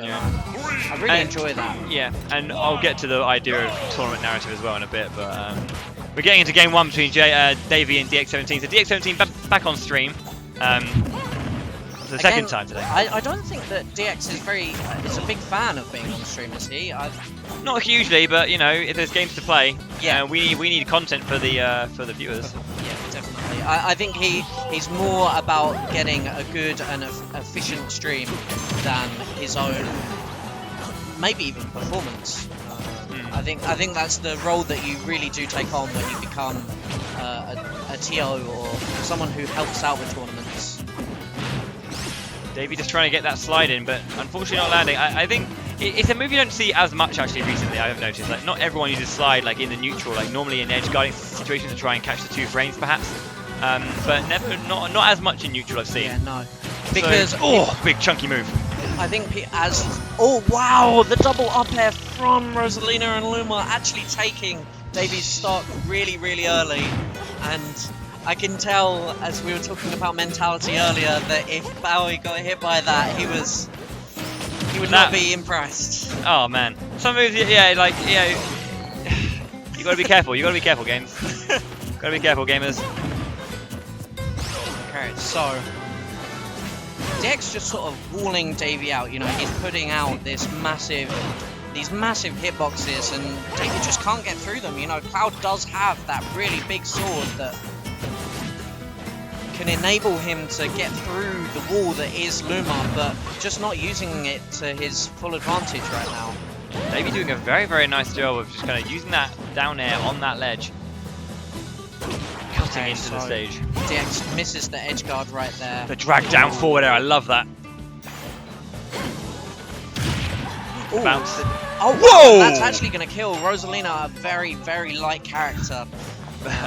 I really enjoy that. Yeah, and I'll get to the idea of tournament narrative as well in a bit, but we're getting into game 1 between Davey and DX17. So DX17 back on stream. For the second time today. I don't think that DX is a big fan of being on stream, is he? Not hugely, but you know, if there's games to play, yeah, we need content for the viewers. Yeah, definitely. I think he's more about getting a good and efficient stream than his own, maybe even performance. I think that's the role that you really do take on when you become a TO or someone who helps out with tournaments. Davey just trying to get that slide in, but unfortunately not landing. I think it's a move you don't see as much actually recently. I've noticed like not everyone uses slide like in the neutral, like normally in edge guarding situations to try and catch the 2 frames perhaps, but not as much in neutral I've seen. Yeah, no, because so, big chunky move. I think wow, the double up air from Rosalina and Luma actually taking Davey's stock really early, and I can tell, as we were talking about mentality earlier, that if Bowie got hit by that, he would not be impressed. Oh man, some moves, yeah, like you gotta be careful. You gotta be careful, games. Gotta be careful, gamers. Okay, so DX just sort of walling Davey out. You know, he's putting out these massive hitboxes, and Davey just can't get through them. You know, Cloud does have that really big sword that can enable him to get through the wall that is Luma, but just not using it to his full advantage right now. Davey doing a very nice job of just kind of using that down air on that ledge, cutting into the stage. DX misses the edge guard right there. The drag down forward air, I love that. Bounce. Oh, whoa! That's actually going to kill Rosalina, a very light character. But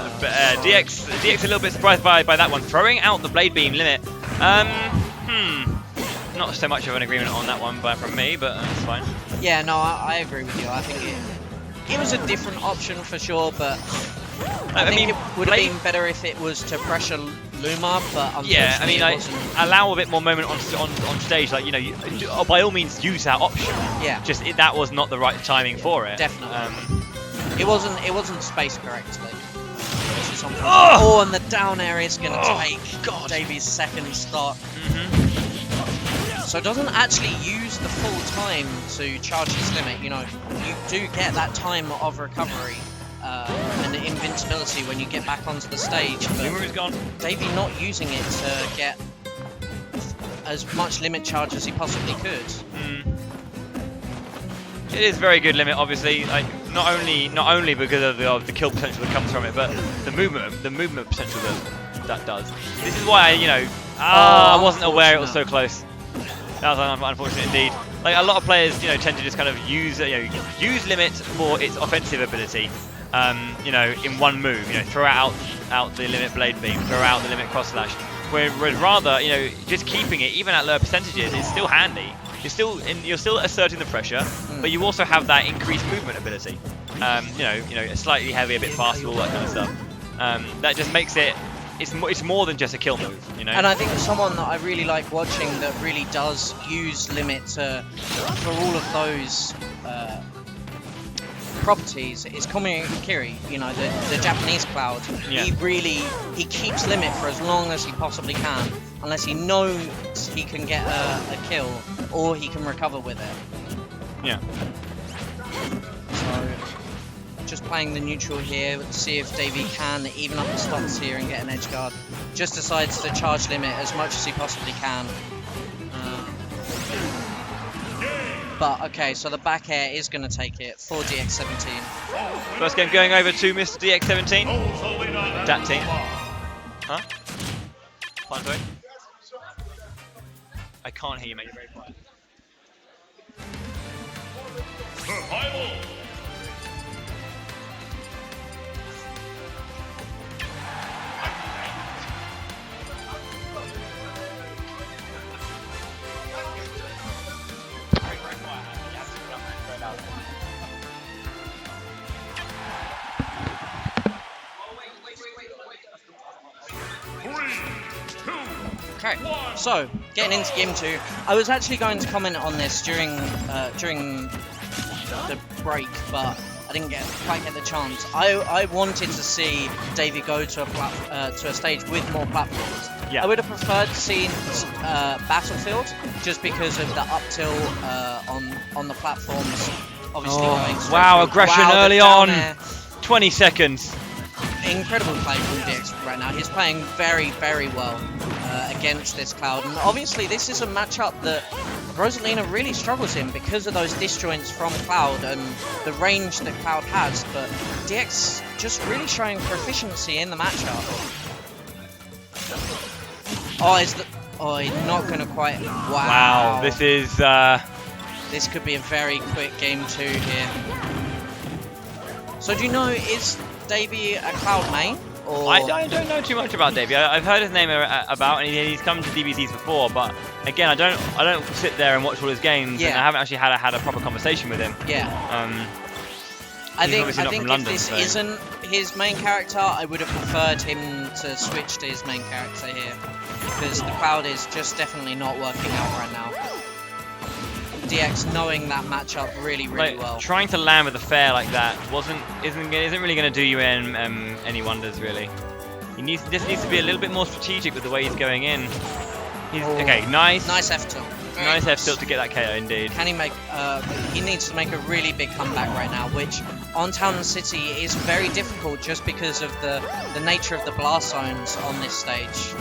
DX a little bit surprised by that one, throwing out the blade beam limit. Not so much of an agreement on that one from me, but that's fine. Yeah, no, I agree with you. I think it was a different option for sure, but I think it would have been better if it was to pressure Luma, but unfortunately yeah, I mean, like, wasn't. allow a bit more moment on stage, like, you know, by all means use that option. Yeah. Just that was not the right timing for it. Definitely. It wasn't spaced correctly. Oh, and the down air is going to take Davey's second stock. So doesn't actually use the full time to charge his limit. You know, you do get that time of recovery and invincibility when you get back onto the stage. Luma is gone. Davey not using it to get as much limit charge as he possibly could. It is very good limit, obviously. Like not only because of the kill potential that comes from it, but the movement potential that does. This is why I wasn't aware it was so close. That was unfortunate indeed. Like a lot of players, tend to just kind of use limit for its offensive ability. In one move, throw out the limit blade beam, throw out the limit cross slash. Whereas rather, just keeping it even at lower percentages is still handy. You're still asserting the pressure, but you also have that increased movement ability. A slightly heavier, a bit faster, all that kind of stuff. That just makes it. It's more than just a kill move, And I think someone that I really like watching that really does use limit for all of those properties is Kiri, the Japanese Cloud. Yeah. He keeps limit for as long as he possibly can, unless he knows he can get a kill or he can recover with it. Yeah. So just playing the neutral here to see if Davey can even up the stocks here and get an edge guard. Just decides to charge limit as much as he possibly can. But okay, so the back air is going to take it for DX17. First game going over to Mr. DX17. DAT-team. Huh? Pardon, sorry? I can't hear you, mate. You're very quiet. Survival. Okay, so getting into game 2. I was actually going to comment on this during the break, but I didn't quite get the chance. I wanted to see Davey go to a stage with more platforms. Yeah. I would have preferred to see Battlefield, just because of the up tilt on the platforms. Obviously going straight wow, through. aggression Wow, early down on. air. 20 seconds. Incredible play from DX right now. He's playing very, very well against this Cloud. And obviously this is a matchup that Rosalina really struggles in because of those disjoints from Cloud and the range that Cloud has. But DX just really showing proficiency in the matchup. Oh, he's not going to quite... Wow, this is... This could be a very quick game 2 here. So do you know, is Davey a Cloud main? Or... I don't know too much about Davey. I've heard his name about, and he's come to DBCs before. But again, I don't sit there and watch all his games, and I haven't actually had a proper conversation with him. Yeah. I think if London, this isn't his main character, I would have preferred him to switch to his main character here, because the Cloud is just definitely not working out right now. DX knowing that matchup really well. Trying to land with a fair like that isn't really going to do you any wonders really. He just needs to be a little bit more strategic with the way he's going in. Okay, nice F tilt. Nice F tilt to get that KO indeed. Can he make? He needs to make a really big comeback right now, which on Town and City is very difficult just because of the nature of the Blastzone on this stage.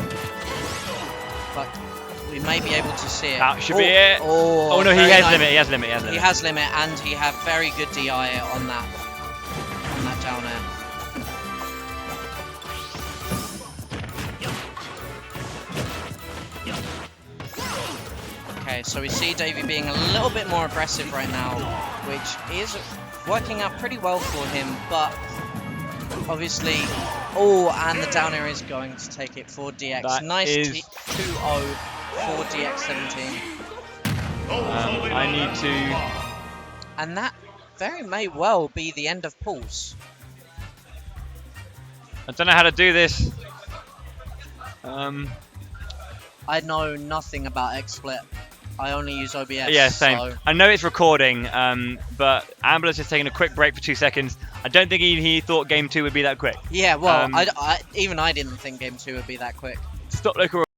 But we may be able to see it. That should be it. Oh no, he has limit. He has limit. He has limit, and he have very good DI on that down air. Okay, so we see Davey being a little bit more aggressive right now, which is working out pretty well for him, but obviously... Oh, and the down air is going to take it for DX. That nice is... 2-0 for DX17. I need to... And that very may well be the end of pools. I don't know how to do this. I know nothing about XSplit. I only use OBS. Yeah, same. So... I know it's recording, but Ambler's just taking a quick break for 2 seconds. I don't think he thought game 2 would be that quick. Yeah, well, even I didn't think game 2 would be that quick. Stop local